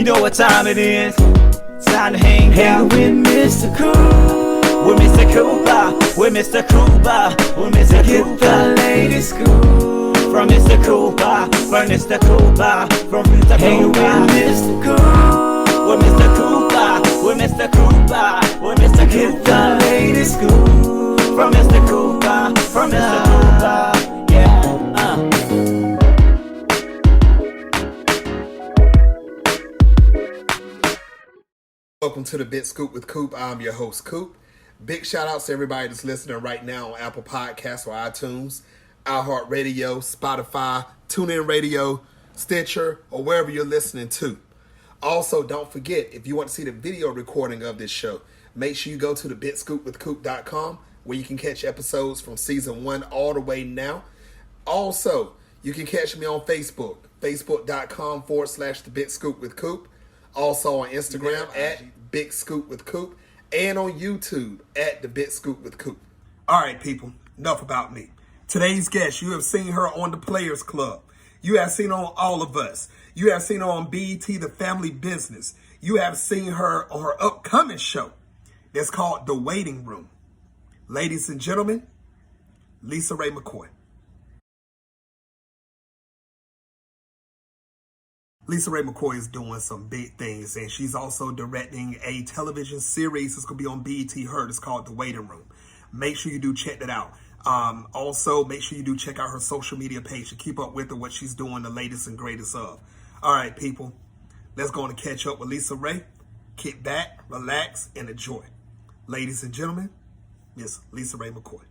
You know what time it is. Time to hang out with Mr. Coop. With Mr. Cooper. With Mr. Cooper. With Mr. Cooper. Get the latest scoop. From Mr. Cooper. From Mr. Cooper. From Mr. Cooper. Hang with Mr. Coop. With Mr. Cooper. With Mr. Cooper. With Mr. Cooper. Get the latest scoop. From Mr. Cooper. From Mr. Cooper. Yeah. Welcome to the Big Scoop with Coop. I'm your host, Coop. Big shout outs to everybody that's listening right now on Apple Podcasts or iTunes, iHeartRadio, Spotify, TuneIn Radio, Stitcher, or wherever you're listening to. Also, don't forget, if you want to see the video recording of this show, make sure you go to thebigscoopwithcoop.com where you can catch episodes from season 1 all the way now. Also, you can catch me on Facebook, facebook.com/thebigscoopwithcoop. Also on Instagram at Big Scoop with Coop, and on YouTube at The Big Scoop with Coop. All right, people, enough about me. Today's guest, you have seen her on The Players Club. You have seen her on All of Us. You have seen her on BET, The Family Business. You have seen her on her upcoming show that's called The Waiting Room. Ladies and gentlemen, LisaRaye McCoy. LisaRaye McCoy is doing some big things, and she's also directing a television series that's going to be on BET Heard. It's called The Waiting Room. Make sure you do check that out. Also, make sure you do check out her social media page to keep up with her, what she's doing, the latest and greatest of. All right, people, let's go on and catch up with LisaRaye. Kick back, relax, and enjoy. Ladies and gentlemen, Miss LisaRaye McCoy.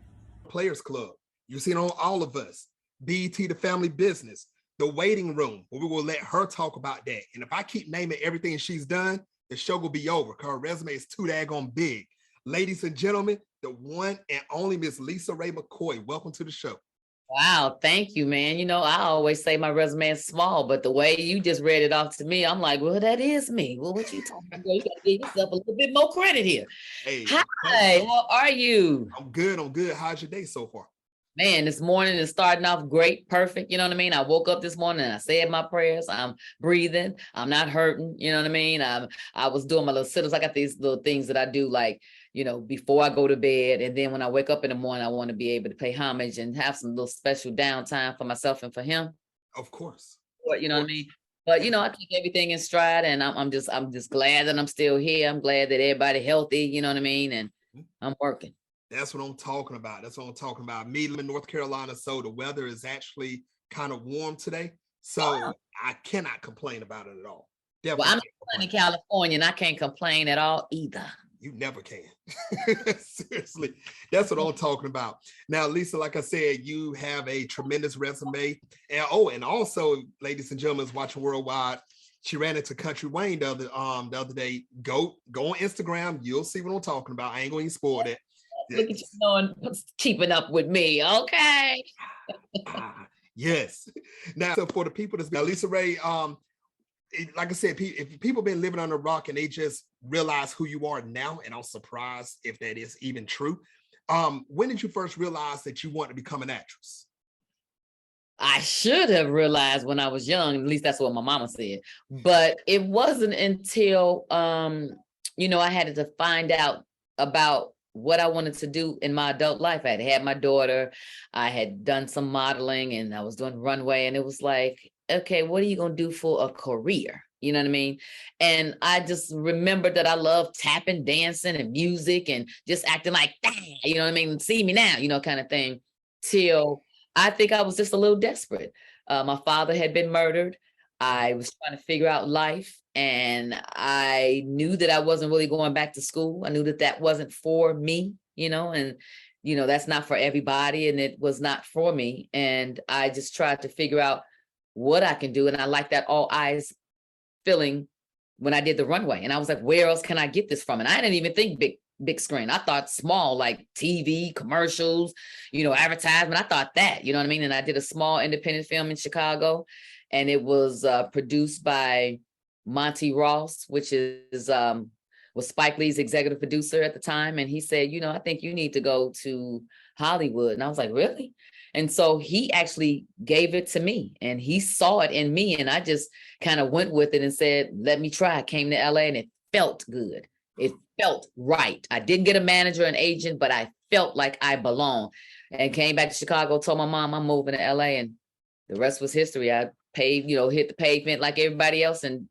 Players Club. You've seen on All of Us, BET The Family Business, The Waiting Room, where we will let her talk about that. And if I keep naming everything she's done, the show will be over because her resume is too daggone big. Ladies and gentlemen, the one and only Miss LisaRaye McCoy. Welcome to the show. Wow, thank you, man. You know, I always say my resume is small, but the way you just read it off to me, I'm like, well, that is me. Well, what you talking about? You got to give yourself a little bit more credit here. Hey, hi, how are you? I'm good. How's your day so far? Man, this morning is starting off great, perfect. You know what I mean? I woke up this morning and I said my prayers. I'm breathing. I'm not hurting. You know what I mean? I was doing my little sit-ups. I got these little things that I do, like, you know, before I go to bed. And then when I wake up in the morning, I want to be able to pay homage and have some little special downtime for myself and for him. Of course. You know what I mean? But, you know, I take everything in stride, and I'm just glad that I'm still here. I'm glad that everybody healthy. You know what I mean? And I'm working. That's what I'm talking about. Me, I'm in North Carolina, so the weather is actually kind of warm today. So I cannot complain about it at all. Definitely. Well, I'm in California, and I can't complain at all either. You never can. Seriously. That's what I'm talking about. Now, Lisa, like I said, you have a tremendous resume. And also, ladies and gentlemen, watching worldwide, she ran into Country Wayne the other day. Go on Instagram. You'll see what I'm talking about. I ain't going to spoil that. Look at you knowing, keeping up with me, okay? Yes. Now, so for the people that's now, LisaRaye, like I said, if people been living on a rock and they just realize who you are now, and I'm surprised if that is even true. When did you first realize that you want to become an actress? I should have realized when I was young. At least that's what my mama said. But it wasn't until you know, I had to find out about what I wanted to do in my adult life. I had my daughter. I had done some modeling, and I was doing runway, and it was like, okay, what are you going to do for a career? You know what I mean? And I just remembered that I love tapping, dancing, and music, and just acting like that, you know what I mean? See me now, you know, kind of thing, till I think I was just a little desperate. My father had been murdered. I was trying to figure out life, and I knew that I wasn't really going back to school. I knew that that wasn't for me, you know, and, you know, that's not for everybody, and it was not for me. And I just tried to figure out what I can do. And I like that all eyes feeling when I did the runway. And I was like, where else can I get this from? And I didn't even think big screen. I thought small, like TV, commercials, you know, advertisement. I thought that, you know what I mean? And I did a small independent film in Chicago, and it was produced by Monty Ross, which is was Spike Lee's executive producer at the time. And he said, I think you need to go to Hollywood. And I was like, really? And so he actually gave it to me and he saw it in me. And I just kind of went with it and said, let me try. I came to LA and it felt good. It felt right. I didn't get a manager, an agent, but I felt like I belonged. And came back to Chicago, told my mom I'm moving to LA, and the rest was history. I paid, hit the pavement like everybody else and,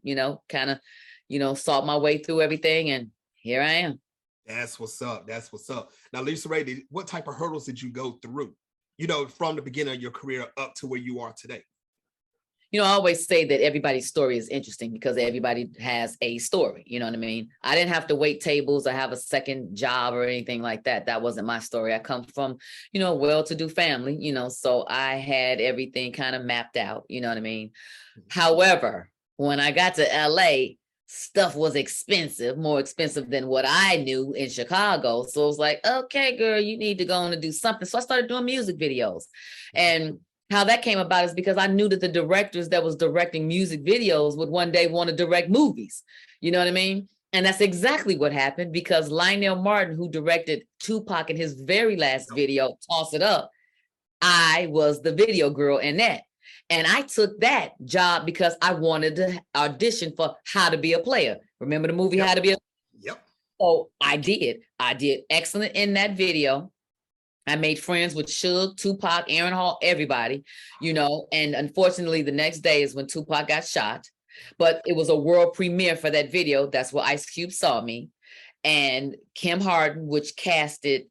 kind of, sought my way through everything. And here I am. That's what's up. That's what's up. Now, LisaRaye, what type of hurdles did you go through, from the beginning of your career up to where you are today? I always say that everybody's story is interesting because everybody has a story. You know what I mean? I didn't have to wait tables or have a second job or anything like that. That wasn't my story. I come from, a well-to-do family, so I had everything kind of mapped out. You know what I mean? However, when I got to LA, stuff was expensive, more expensive than what I knew in Chicago. So it was like, okay, girl, you need to go on and do something. So I started doing music videos. And how that came about is because I knew that the directors that was directing music videos would one day want to direct movies. You know what I mean? And that's exactly what happened, because Lionel Martin, who directed Tupac in his very last video, Toss It Up, I was the video girl in that. And I took that job because I wanted to audition for How to Be a Player. Remember the movie How to Be a Player? Yep. So I did excellent in that video. I made friends with Suge, Tupac, Aaron Hall, everybody, and unfortunately the next day is when Tupac got shot, but it was a world premiere for that video. That's where Ice Cube saw me, and Kim Harden, which casted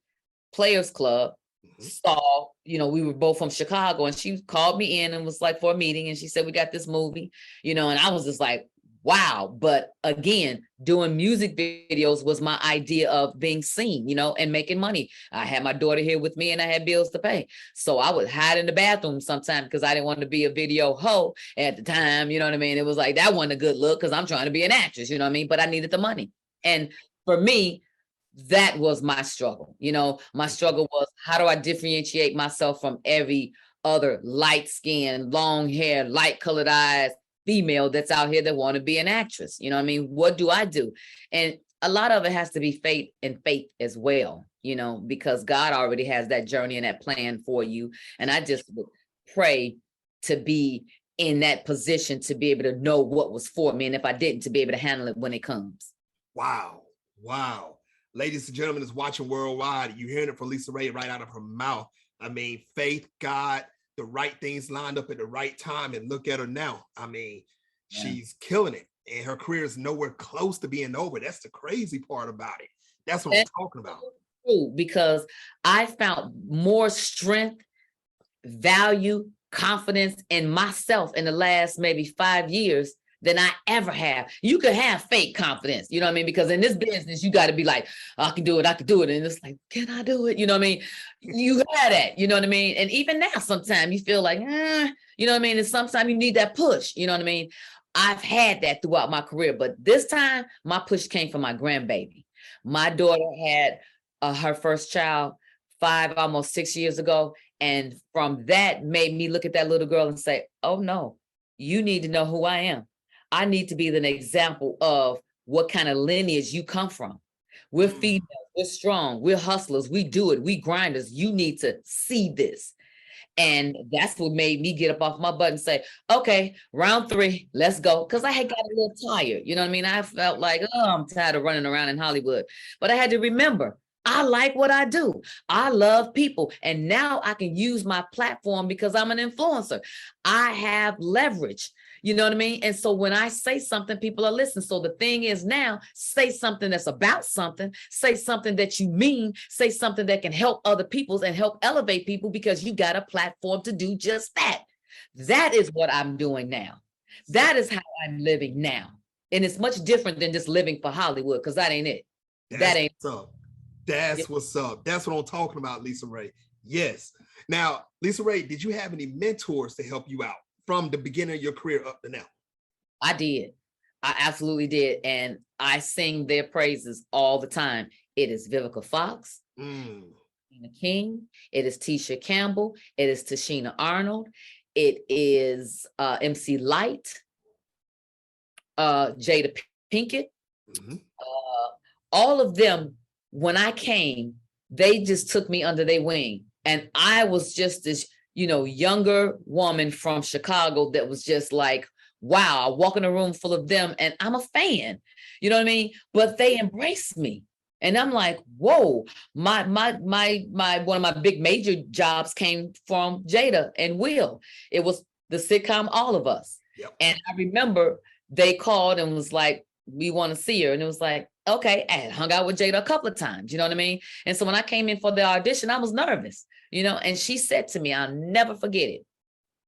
Players Club, saw, we were both from Chicago, and she called me in and was like for a meeting, and she said, we got this movie, and I was just like, wow. But again, doing music videos was my idea of being seen, and making money. I had my daughter here with me and I had bills to pay. So I would hide in the bathroom sometimes because I didn't want to be a video hoe at the time. You know what I mean? It was like, that wasn't a good look because I'm trying to be an actress, you know what I mean? But I needed the money. And for me, that was my struggle. My struggle was, how do I differentiate myself from every other light skin, long hair, light colored eyes female that's out here that want to be an actress? You know what I mean? What do I do? And a lot of it has to be faith as well, because God already has that journey and that plan for you. And I just would pray to be in that position to be able to know what was for me. And if I didn't, to be able to handle it when it comes. Wow. Wow. Ladies and gentlemen, is watching worldwide. You're hearing it from LisaRaye right out of her mouth. I mean, faith, God, the right things lined up at the right time, and look at her now. I mean, she's killing it, and her career is nowhere close to being over. That's the crazy part about it. That's what I'm talking about. True, because I found more strength, value, confidence in myself in the last maybe 5 years than I ever have. You could have fake confidence, you know what I mean? Because in this business, you got to be like, I can do it. And it's like, can I do it? You know what I mean? You have that, you know what I mean? And even now, sometimes you feel like, you know what I mean? And sometimes you need that push, you know what I mean? I've had that throughout my career, but this time my push came from my grandbaby. My daughter had her first child 5, almost 6 years ago. And from that made me look at that little girl and say, oh no, you need to know who I am. I need to be an example of what kind of lineage you come from. We're females, we're strong, we're hustlers, we do it, we grinders. You need to see this. And that's what made me get up off my butt and say, okay, round 3, let's go. Because I had got a little tired. You know what I mean? I felt like, I'm tired of running around in Hollywood. But I had to remember, I like what I do. I love people. And now I can use my platform because I'm an influencer. I have leverage. You know what I mean? And so when I say something, people are listening. So the thing is now, say something that's about something, say something that you mean, say something that can help other people and help elevate people, because you got a platform to do just that. That is what I'm doing now. That is how I'm living now. And it's much different than just living for Hollywood, because that ain't it. That ain't what's up. That's what's up. That's what I'm talking about, LisaRaye. Yes. Now, LisaRaye, did you have any mentors to help you out from the beginning of your career up to now? I did. I absolutely did. And I sing their praises all the time. It is Vivica Fox, Tina King. It is Tisha Campbell. It is Tashina Arnold. It is MC Light, Jada Pinkett. all of them, when I came, they just took me under their wing. And I was just this, younger woman from Chicago that was just like, wow, I walk in a room full of them and I'm a fan, you know what I mean? But they embraced me. And I'm like, whoa, my one of my big major jobs came from Jada and Will. It was the sitcom All of Us. Yep. And I remember they called and was like, we want to see her. And it was like, okay, I had hung out with Jada a couple of times, you know what I mean? And so when I came in for the audition, I was nervous, and she said to me, I'll never forget it.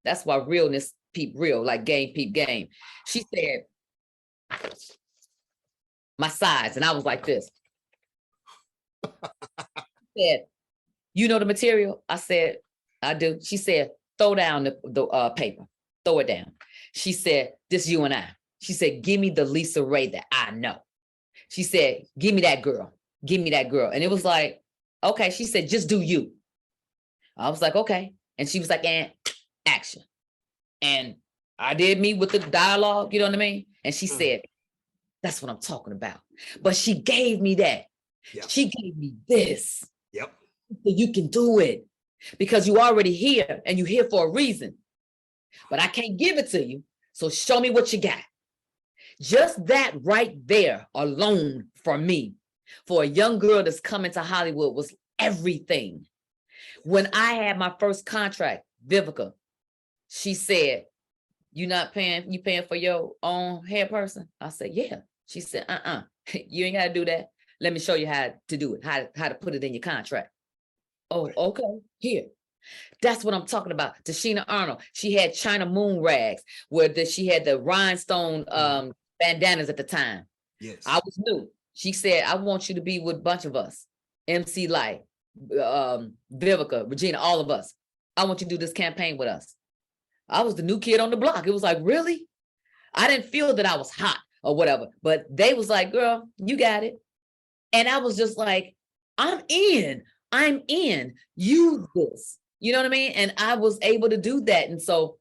That's why realness peep real, like game peep game. She said, my size. And I was like this. She said, you know the material? I said, I do. She said, throw down the paper, throw it down. She said, this you and I. She said, give me the LisaRaye that I know. She said, give me that girl. Give me that girl. And it was like, okay. She said, just do you. I was like, okay. And she was like, and action. And I did me with the dialogue, you know what I mean? And she said, that's what I'm talking about. But she gave me that. Yep. She gave me this. Yep. So you can do it because you already here and you're here for a reason. But I can't give it to you. So show me what you got. Just that right there alone for me, for a young girl that's coming to Hollywood, was everything. When I had my first contract, Vivica, she said, you paying for your own hair person? I said, yeah. She said, you ain't got to do that. Let me show you how to do it, how to put it in your contract. Oh, okay, here. That's what I'm talking about. Tashina Arnold, she had China Moon rags where she had the rhinestone bandanas at the time. Yes. I was new. She said, I want you to be with a bunch of us. MC Light, Vivica, Regina, all of us. I want you to do this campaign with us. I was the new kid on the block. It was like, really? I didn't feel that I was hot or whatever, but they was like, girl, you got it. And I was just like, I'm in. You this. You know what I mean? And I was able to do that. And so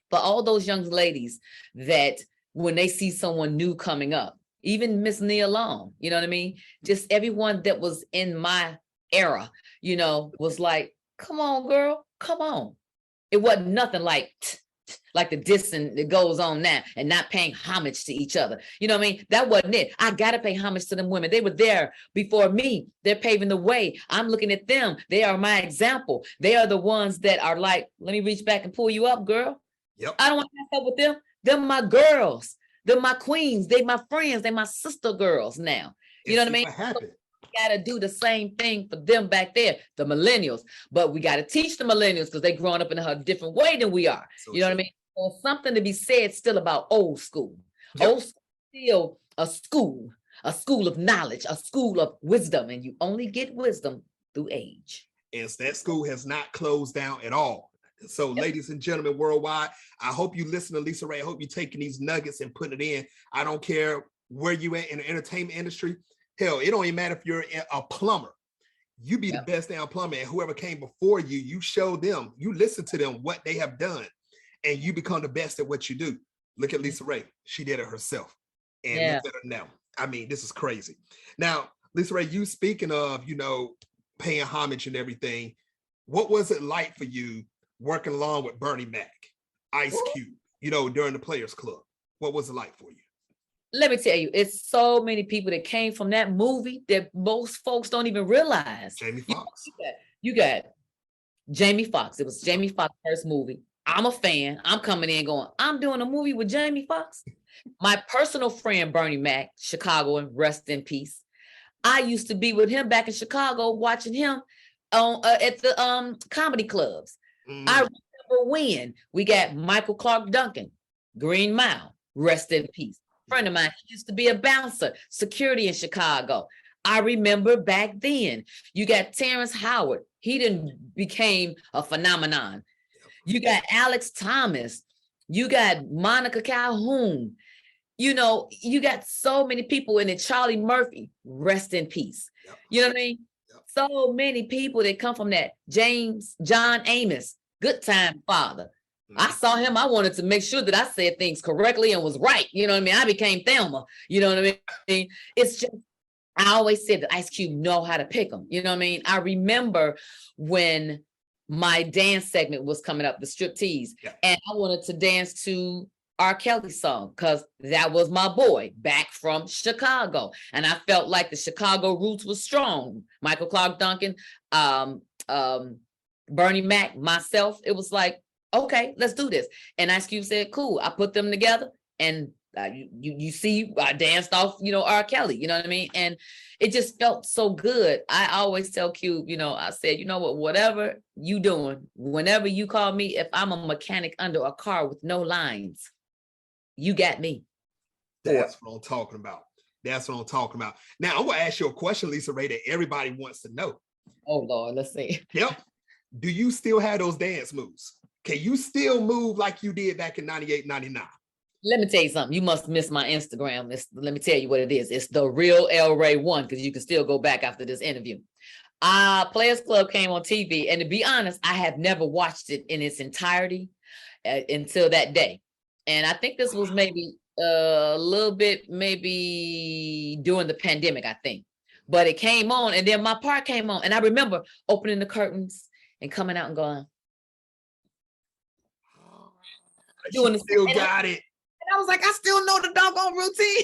for all those young ladies that when they see someone new coming up, even Miss Nia Long, you know what I mean? Just everyone that was in my era, was like, come on, girl, come on. It wasn't nothing like the dissing that goes on now and not paying homage to each other. You know what I mean? That wasn't it. I got to pay homage to them women. They were there before me. They're paving the way. I'm looking at them. They are my example. They are the ones that are like, let me reach back and pull you up, girl. Yep. I don't want to mess up with them. They're my girls. They're my queens. They my friends. They my sister girls now. You know what I mean? What happened? Got to do the same thing for them back there, the millennials. But we got to teach the millennials because they growing up in a different way than we are. So you know what I mean? So something to be said still about old school. Yep. Old school is still a school of knowledge, a school of wisdom, and you only get wisdom through age. And that school has not closed down at all. So, yep. Ladies and gentlemen worldwide, I hope you listen to LisaRaye. I hope you're taking these nuggets and putting it in. I don't care where you at in the entertainment industry. Hell, it don't even matter if you're a plumber. You be the best damn plumber, and whoever came before you, you show them, you listen to them, what they have done, and you become the best at what you do. Look at LisaRaye. She did it herself. And look at her now. I mean, this is crazy. Now, LisaRaye, you speaking of, paying homage and everything, what was it like for you working along with Bernie Mac, Ice Cube, during the Players Club? What was it like for you? Let me tell you, it's so many people that came from that movie that most folks don't even realize. Jamie Foxx. You got Jamie Foxx. It was Jamie Foxx's first movie. I'm a fan. I'm coming in going, I'm doing a movie with Jamie Foxx. My personal friend, Bernie Mac, Chicago, and rest in peace. I used to be with him back in Chicago, watching him at the comedy clubs. I remember when we got Michael Clark Duncan, Green Mile, rest in peace. Friend of mine, he used to be a bouncer, security in Chicago. I remember back then. You got Terrence Howard. He didn't became a phenomenon. You got Alex Thomas. You got Monica Calhoun. You got so many people in it. Charlie Murphy, rest in peace. Yep. You know what I mean? Yep. So many people that come from that. John Amos, good time father. I saw him. I wanted to make sure that I said things correctly and was right. You know what I mean? I became Thelma. You know what I mean? It's just, I always said that Ice Cube know how to pick them. You know what I mean? I remember when my dance segment was coming up, the striptease, and I wanted to dance to R. Kelly's song because that was my boy back from Chicago. And I felt like the Chicago roots was strong. Michael Clark Duncan, Bernie Mac, myself. It was like, okay, let's do this. And Ice Cube said, cool. I put them together, and you see, I danced off, R. Kelly, you know what I mean? And it just felt so good. I always tell Cube, I said, you know what, whatever you doing, whenever you call me, if I'm a mechanic under a car with no lines, you got me. That's what I'm talking about. That's what I'm talking about. Now, I'm going to ask you a question, LisaRaye, that everybody wants to know. Oh, Lord, let's see. Yep. Do you still have those dance moves? Can you still move like you did back in 98, 99? Let me tell you something. You must miss my Instagram. Let me tell you what it is. It's the real El Ray 1, because you can still go back after this interview. Players Club came on TV, and to be honest, I have never watched it in its entirety until that day. And I think this was maybe a little bit, maybe during the pandemic, I think. But it came on, and then my part came on. And I remember opening the curtains and coming out and going, doing the still got it. And I was like, I still know the doggone routine.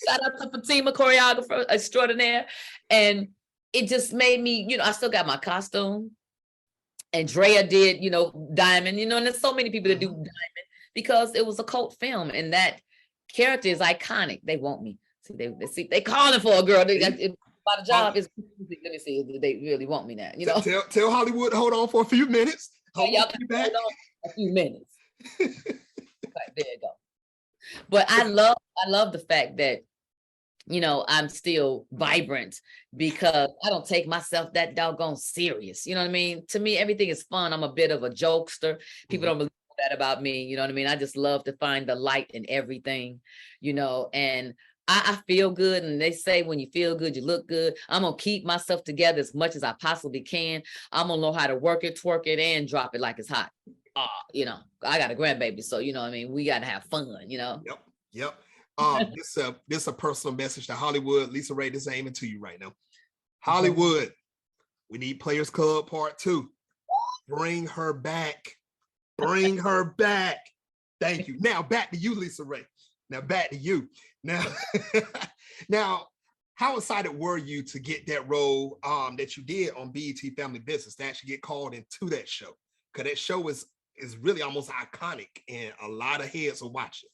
Shout out to Fatima, choreographer extraordinaire. And it just made me, I still got my costume. And Drea did, Diamond, and there's so many people that do Diamond, because it was a cult film, and that character is iconic. They want me. They calling for a girl. My job is, let me see if they really want me now. Tell Hollywood, hold on for a few minutes. Y'all can hold on a few minutes. Okay, there you go. But I love the fact that, I'm still vibrant, because I don't take myself that doggone serious. You know what I mean? To me, everything is fun. I'm a bit of a jokester. People don't believe that about me. You know what I mean? I just love to find the light in everything, and I feel good. And they say when you feel good, you look good. I'm going to keep myself together as much as I possibly can. I'm going to know how to work it, twerk it, and drop it like it's hot. I got a grandbaby, so you know what I mean, we got to have fun, Yep. This a personal message to Hollywood. LisaRaye, this is aiming to you right now. Hollywood, we need Players Club Part 2. Bring her back. Bring her back. Thank you. Now back to you, LisaRaye. Now back to you. Now, how excited were you to get that role that you did on BET Family Business, to actually get called into that show? Because that show is really almost iconic, and a lot of heads are watching.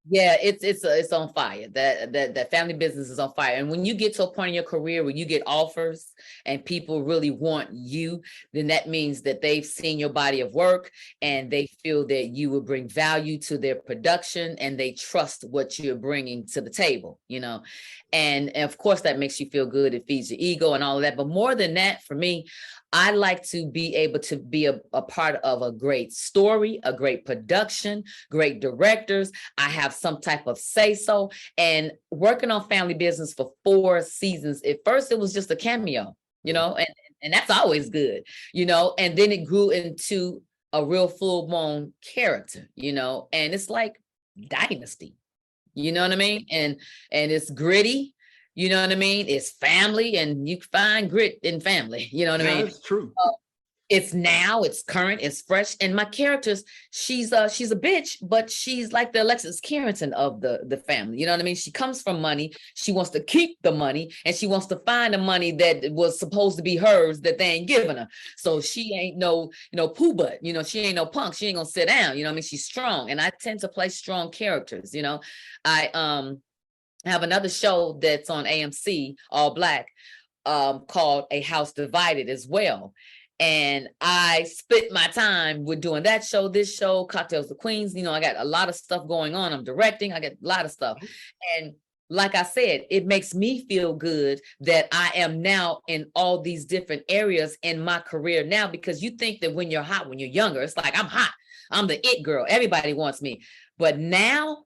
Yeah, it's on fire. That Family Business is on fire. And when you get to a point in your career where you get offers and people really want you, then that means that they've seen your body of work, and they feel that you will bring value to their production, and they trust what you're bringing to the table, And of course, that makes you feel good. It feeds your ego and all of that. But more than that, for me, I like to be able to be a part of a great story, a great production, great directors. I have some type of say-so. And working on Family Business for 4 seasons, at first it was just a cameo, and that's always good, and then it grew into a real full-blown character, and it's like Dynasty, you know what I mean? And it's gritty. You know what I mean? It's family, and you find grit in family. You know what I mean? That's true. It's now, it's current, it's fresh. And my characters, she's a bitch, but she's like the Alexis Carrington of the family. You know what I mean? She comes from money. She wants to keep the money, and she wants to find the money that was supposed to be hers that they ain't giving her. So she ain't no, poo butt. She ain't no punk. She ain't gonna sit down. You know what I mean? She's strong, and I tend to play strong characters. I have another show that's on AMC, all Black, called A House Divided as well. And I split my time with doing that show, this show, Cocktails of Queens. I got a lot of stuff going on. I'm directing. I got a lot of stuff. And like I said, it makes me feel good that I am now in all these different areas in my career now, because you think that when you're hot, when you're younger, it's like, I'm hot. I'm the it girl. Everybody wants me. But now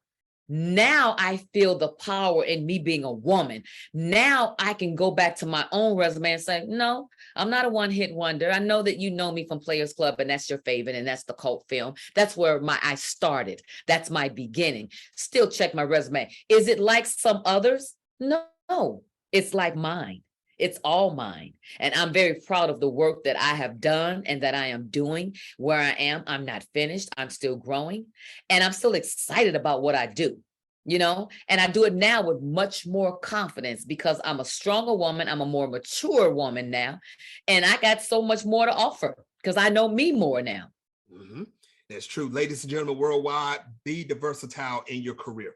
I feel the power in me being a woman. Now I can go back to my own resume and say, no, I'm not a one-hit wonder. I know that you know me from Players Club, and that's your favorite, and that's the cult film. That's where I started. That's my beginning. Still check my resume. Is it like some others? No. It's like mine. It's all mine. And I'm very proud of the work that I have done and that I am doing. Where I am, I'm not finished. I'm still growing. And I'm still excited about what I do, and I do it now with much more confidence because I'm a stronger woman. I'm a more mature woman now. And I got so much more to offer because I know me more now. Mm-hmm. That's true. Ladies and gentlemen, worldwide, be versatile in your career.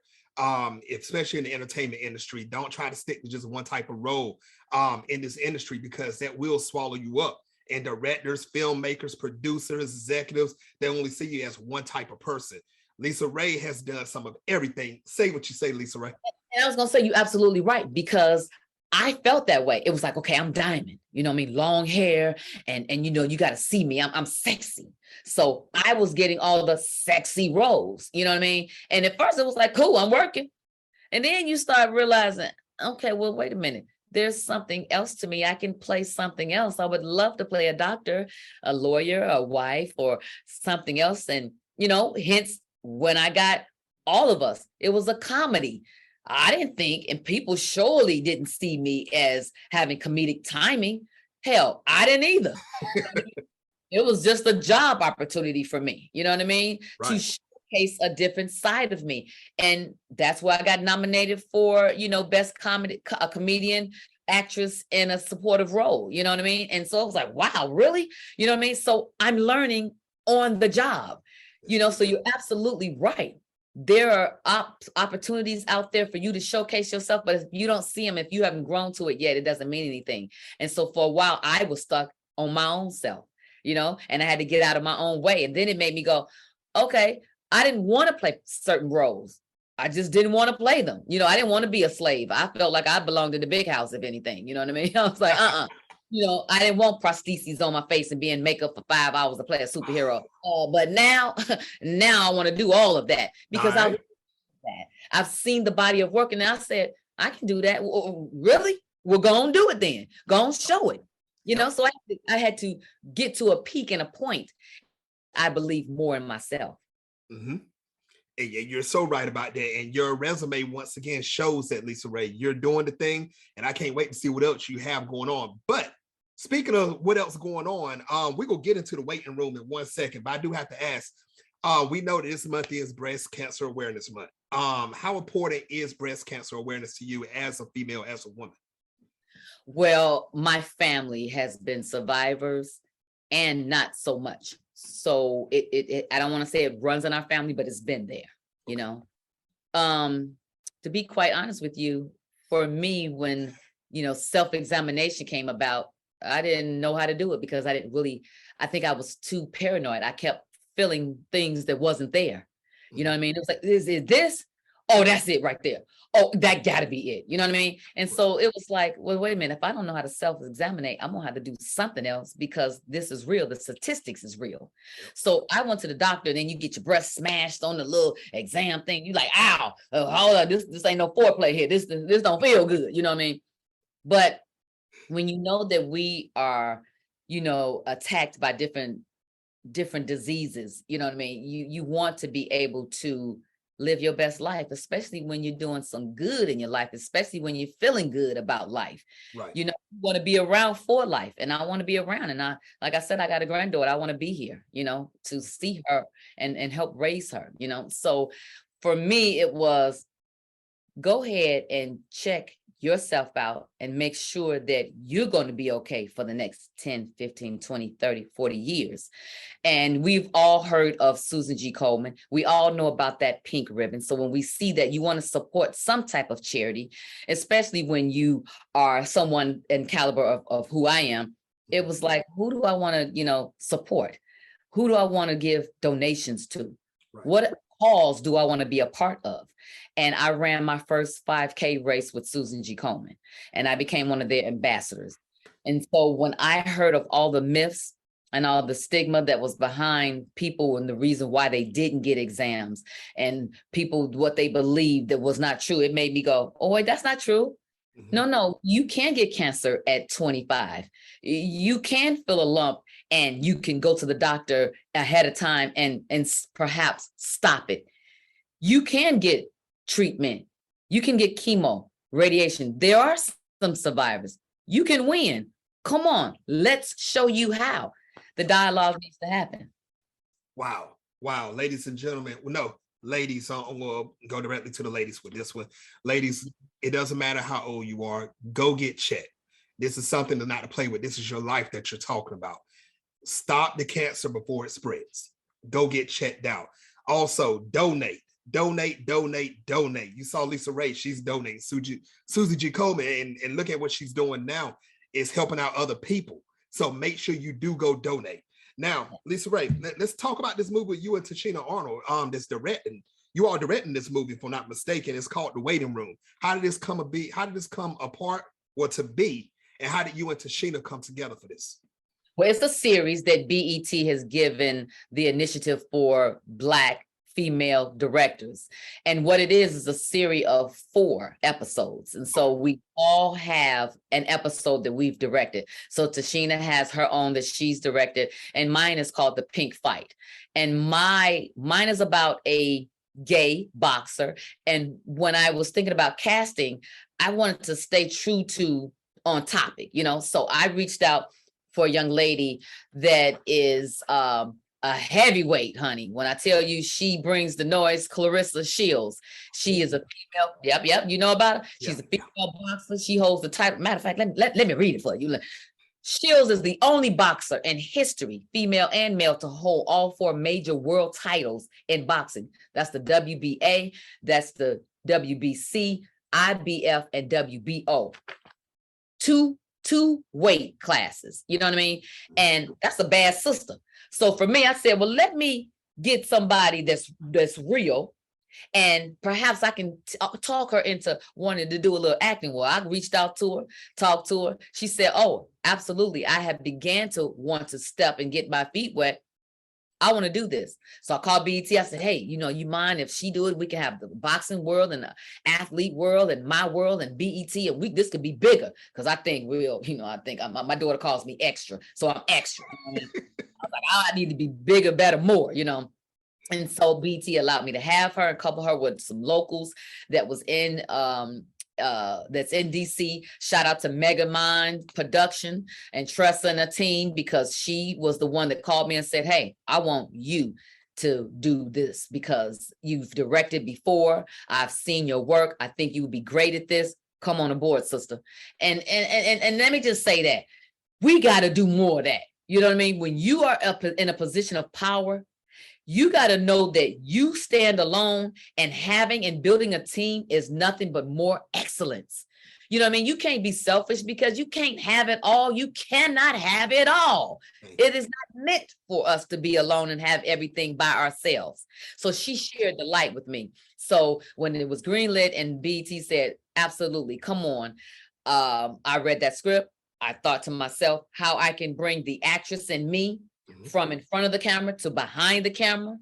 Especially in the entertainment industry. Don't try to stick to just one type of role in this industry, because that will swallow you up. And directors, filmmakers, producers, executives, they only see you as one type of person. LisaRaye has done some of everything. Say what you say, LisaRaye. And I was going to say, you're absolutely right, because I felt that way. It was like, okay, I'm diamond, what I mean? Long hair and you got to see me. I'm sexy. So I was getting all the sexy roles, you know what I mean? And at first it was like, cool, I'm working. And then you start realizing, okay, well, wait a minute. There's something else to me. I can play something else. I would love to play a doctor, a lawyer, a wife, or something else. And, hence when I got All of Us, it was a comedy. I didn't think, and people surely didn't see me as having comedic timing. Hell, I didn't either. It was just a job opportunity for me. You know what I mean? Right. To showcase a different side of me. And that's why I got nominated for, best a comedian actress in a supportive role. You know what I mean? And so I was like, wow, really? You know what I mean? So I'm learning on the job, so you're absolutely right. There are opportunities out there for you to showcase yourself, but if you don't see them, if you haven't grown to it yet, it doesn't mean anything. And so for a while, I was stuck on my own self, and I had to get out of my own way. And then it made me go, okay, I didn't want to play certain roles. I just didn't want to play them. I didn't want to be a slave. I felt like I belonged in the big house, if anything, you know what I mean? I was like, I didn't want prostheses on my face and be in makeup for 5 hours to play a superhero. But now I want to do all of that because I've seen the body of work, and I said, I can do that. Really? We're going to do it then. Go and show it. So I had to get to a peak and a point. I believe more in myself. Mm-hmm. And you're so right about that. And your resume, once again, shows that, LisaRaye, you're doing the thing. And I can't wait to see what else you have going on. But speaking of what else going on, we're going to get into the waiting room in 1 second. But I do have to ask, we know that this month is Breast Cancer Awareness Month. How important is breast cancer awareness to you as a female, as a woman? Well, my family has been survivors and not so much. So I don't want to say it runs in our family, but it's been there, to be quite honest with you, for me, when, self-examination came about, I didn't know how to do it because I think I was too paranoid. I kept feeling things that wasn't there. You know what I mean? It was like, is this? Oh, that's it right there. Oh, that gotta be it. You know what I mean? And so it was like, well, wait a minute. If I don't know how to self-examine, I'm gonna have to do something else because this is real. The statistics is real. So I went to the doctor, and then you get your breast smashed on the little exam thing. You like, ow, hold on, this ain't no foreplay here. This don't feel good. You know what I mean? But when you know that we are, attacked by different diseases, you know what I mean? You want to be able to live your best life, especially when you're doing some good in your life, especially when you're feeling good about life. Right. You want to be around for life. And I want to be around. And like I said, I got a granddaughter. I want to be here, to see her and help raise her, So for me, it was go ahead and check yourself out and make sure that you're going to be okay for the next 10, 15, 20, 30, 40 years. And we've all heard of Susan G. Komen. We all know about that pink ribbon. So when we see that, you want to support some type of charity, especially when you are someone in caliber of who I am. It was like, who do I want to, support? Who do I want to give donations to? Right. What cause do I want to be a part of? And I ran my first 5K race with Susan G. Komen, and I became one of their ambassadors. And so when I heard of all the myths and all the stigma that was behind people and the reason why they didn't get exams and people, what they believed that was not true, it made me go, oh, wait, that's not true. Mm-hmm. No, you can get cancer at 25. You can feel a lump and you can go to the doctor ahead of time and perhaps stop it. You can get treatment. You can get chemo, radiation. There are some survivors. You can win. Come on, let's show you how. The dialogue needs to happen. Wow. Wow. Ladies and gentlemen, no, ladies, we'll go directly to the ladies with this one. Ladies, it doesn't matter how old you are, go get checked. This is something not to play with. This is your life that you're talking about. Stop the cancer before it spreads. Go get checked out. Also, donate. You saw LisaRaye, she's donating. Susie G. Coleman, and look at what she's doing now, is helping out other people. So make sure you do go donate. Now, LisaRaye, let's talk about this movie with you and Tashina Arnold. That's directing. You are directing this movie, if I'm not mistaken. It's called The Waiting Room. How did this come apart or to be? And how did you and Tashina come together for this? Well, it's a series that BET has given the initiative for Black female directors. And what it is a series of 4 episodes. And so we all have an episode that we've directed. So Tashina has her own that she's directed, and mine is called The Pink Fight. And mine is about a gay boxer. And when I was thinking about casting, I wanted to stay true to on topic, so I reached out for a young lady that is a heavyweight, honey. When I tell you she brings the noise, Clarissa Shields. She is a female. Yep. You know about her? She's a female boxer. She holds the title. Matter of fact, let me read it for you. Shields is the only boxer in history, female and male, to hold all 4 major world titles in boxing. That's the WBA, that's the WBC, IBF, and WBO. Two weight classes, you know what I mean? And that's a bad system. So for me, I said, well, let me get somebody that's real, and perhaps I can talk her into wanting to do a little acting. Well, I reached out to her, talked to her. She said, oh, absolutely. I have began to want to step and get my feet wet. I want to do this. So I called BET. I said, hey, you mind if she do it? We can have the boxing world and the athlete world and my world and BET, and this could be bigger. Because I think I think my daughter calls me extra. So I'm extra. I was like, I need to be bigger, better, more, And so BT allowed me to have her and couple her with some locals that was in that's in DC. Shout out to Mega Mind Production and Tressa and a team, because she was the one that called me and said, hey, I want you to do this because you've directed before. I've seen your work. I think you would be great at this. Come on aboard, sister. And let me just say that we got to do more of that. You know what I mean? When you are up in a position of power, you got to know that you stand alone, and having and building a team is nothing but more excellence. You know what I mean? You can't be selfish because you can't have it all. You cannot have it all. It is not meant for us to be alone and have everything by ourselves. So she shared the light with me. So when it was greenlit and BT said, absolutely, come on. I read that script. I thought to myself how I can bring the actress in me from in front of the camera to behind the camera.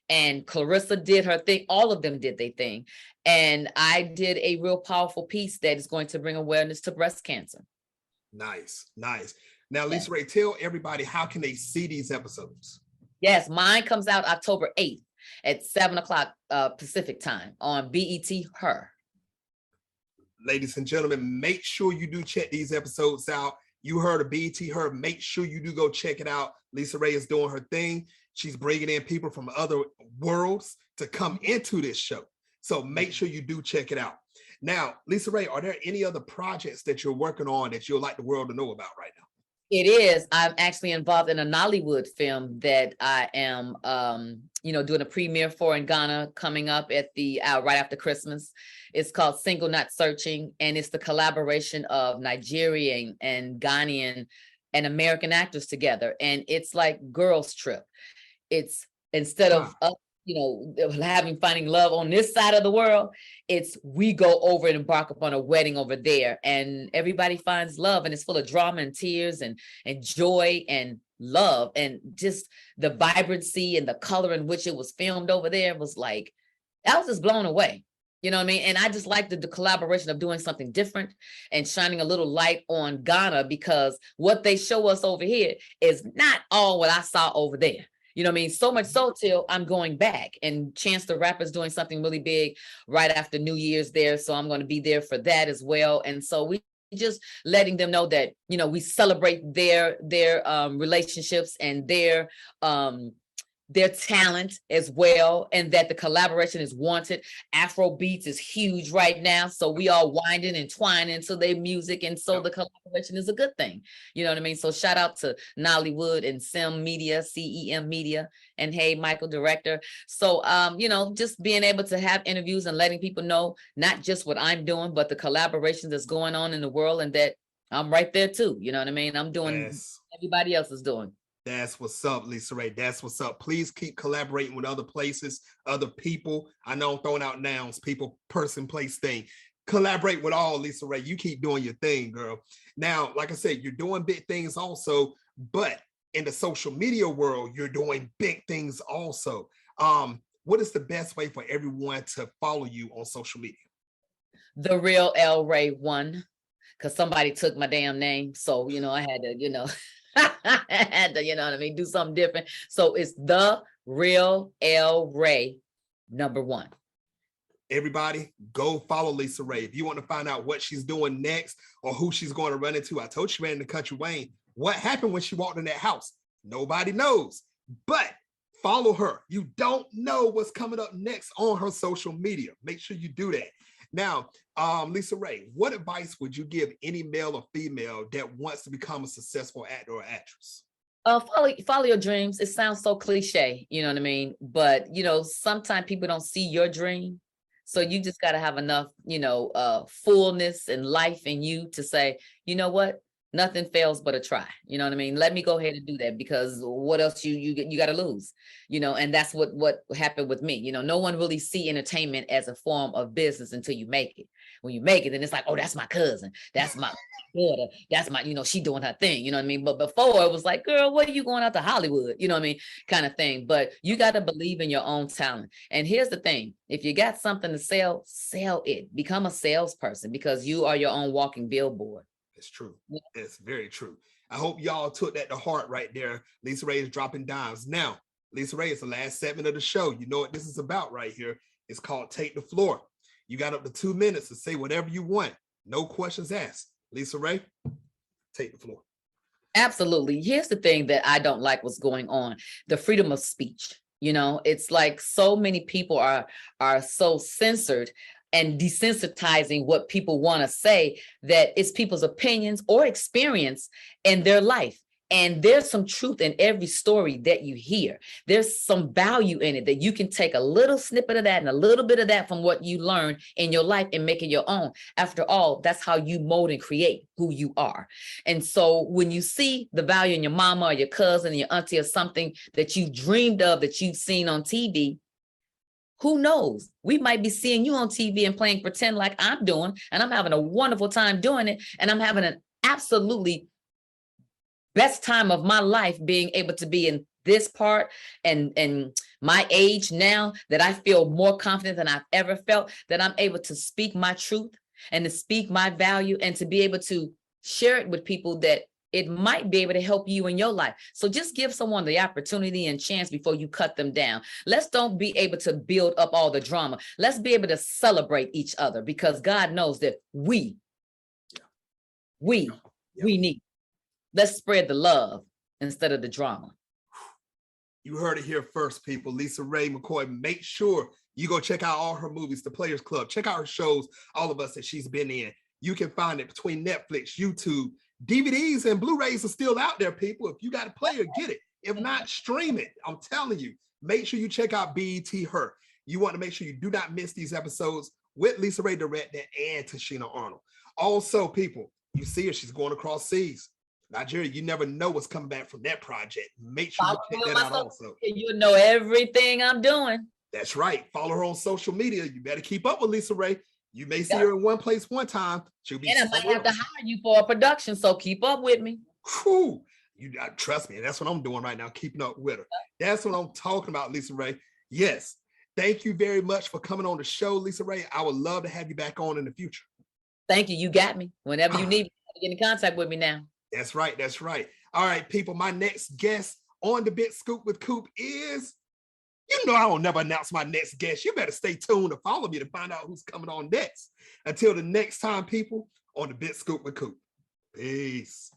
And Clarissa did her thing. All of them did their thing. And I did a real powerful piece that is going to bring awareness to breast cancer. Nice. Now, LisaRaye, tell everybody, how can they see these episodes? Yes, mine comes out October 8th at 7:00 Pacific time on BET Her. Ladies and gentlemen, make sure you do check these episodes out. You heard of BET Her. Make sure you do go check it out. LisaRaye is doing her thing. She's bringing in people from other worlds to come into this show. So make sure you do check it out. Now, LisaRaye, are there any other projects that you're working on that you'd like the world to know about right now? It is. I'm actually involved in a Nollywood film that I am, doing a premiere for in Ghana coming up at right after Christmas. It's called Single Not Searching, and it's the collaboration of Nigerian and Ghanaian and American actors together. And it's like girls' trip. It's instead of us, finding love on this side of the world, it's we go over and embark upon a wedding over there, and everybody finds love, and it's full of drama and tears and joy and love, and just the vibrancy and the color in which it was filmed over there was like, I was just blown away. You know what I mean? And I just like the collaboration of doing something different and shining a little light on Ghana, because what they show us over here is not all what I saw over there. You know what I mean? So much so till I'm going back, and Chance the Rapper's doing something really big right after New Year's there. So I'm going to be there for that as well. And so we just letting them know that, you know, we celebrate their relationships and their talent as well, and that the collaboration is wanted. Afro beats is huge right now, so we all winding and twining to their music, and so the collaboration is a good thing. You know what I mean? So shout out to Nollywood and CEM Media, and hey, Michael, director. So you know, just being able to have interviews and letting people know not just what I'm doing, but the collaborations that's going on in the world, and that I'm right there too. You know what I mean? I'm doing everybody else is doing. That's what's up, LisaRaye. That's what's up. Please keep collaborating with other places, other people. I know I'm throwing out nouns, people, person, place, thing. Collaborate with all, LisaRaye. You keep doing your thing, girl. Now, like I said, you're doing big things also, but in the social media world, you're doing big things also. What is the best way for everyone to follow you on social media? The Real L Ray 1, because somebody took my damn name. So, you know, I had to, you know, I had to, you know what I mean, do something different. So it's The Real L Ray 1. Everybody, go follow LisaRaye. If you want to find out what she's doing next or who she's going to run into, I told you she ran into Country Wayne. What happened when she walked in that house? Nobody knows, but follow her. You don't know what's coming up next on her social media. Make sure you do that. Now, LisaRaye, what advice would you give any male or female that wants to become a successful actor or actress? Follow your dreams. It sounds so cliche, you know what I mean? But, you know, sometimes people don't see your dream. So you just got to have enough, you know, fullness and life in you to say, you know what? Nothing fails but a try. You know what I mean? Let me go ahead and do that, because what else you got to lose, you know? And that's what happened with me. You know, no one really see entertainment as a form of business until you make it. When you make it, then it's like, oh, that's my cousin. That's my daughter. That's my, you know, she doing her thing. You know what I mean? But before it was like, girl, what are you going out to Hollywood? You know what I mean? Kind of thing. But you got to believe in your own talent. And here's the thing. If you got something to sell, sell it. Become a salesperson, because you are your own walking billboard. It's true. It's very true. I hope y'all took that to heart right there. LisaRaye is dropping dimes. Now, LisaRaye, it's the last segment of the show. You know what this is about right here. It's called Take the Floor. You got up to 2 minutes to say whatever you want. No questions asked. LisaRaye, take the floor. Absolutely. Here's the thing that I don't like what's going on. The freedom of speech. You know, it's like so many people are so censored and desensitizing what people want to say, that it's people's opinions or experience in their life. And there's some truth in every story that you hear. There's some value in it, that you can take a little snippet of that and a little bit of that from what you learn in your life and make it your own. After all, that's how you mold and create who you are. And so when you see the value in your mama or your cousin or your auntie or something that you dreamed of, that you've seen on TV, who knows? We might be seeing you on TV and playing pretend like I'm doing, and I'm having a wonderful time doing it. And I'm having an absolutely best time of my life being able to be in this part and my age now, that I feel more confident than I've ever felt, that I'm able to speak my truth and to speak my value and to be able to share it with people that it might be able to help you in your life. So just give someone the opportunity and chance before you cut them down. Let's don't be able to build up all the drama. Let's be able to celebrate each other, because God knows that we need. Let's spread the love instead of the drama. You heard it here first, people. LisaRaye McCoy. Make sure you go check out all her movies, The Players Club. Check out her shows, all of us that she's been in. You can find it between Netflix, YouTube. DVDs and Blu-rays are still out there, people. If you got a player, get it. If not, stream it. I'm telling you. Make sure you check out BET Her. You want to make sure you do not miss these episodes with LisaRaye directing and Tashina Arnold. Also, people, you see her. She's going across seas. Nigeria, you never know what's coming back from that project. Make sure you check that out also. You know everything I'm doing. That's right. Follow her on social media. You better keep up with LisaRaye. You may see her in one place one time. She'll be. And I might have to hire you for a production, so keep up with me. Whew. You trust me. That's what I'm doing right now, keeping up with her. That's what I'm talking about, LisaRaye. Yes. Thank you very much for coming on the show, LisaRaye. I would love to have you back on in the future. Thank you. You got me. Whenever you need me, get in contact with me now. That's right. That's right. All right, people. My next guest on the Big Scoop with Coop is, you know, I don't never announce my next guest. You better stay tuned to follow me to find out who's coming on next. Until the next time, people, on the Big Scoop with Coop. Peace.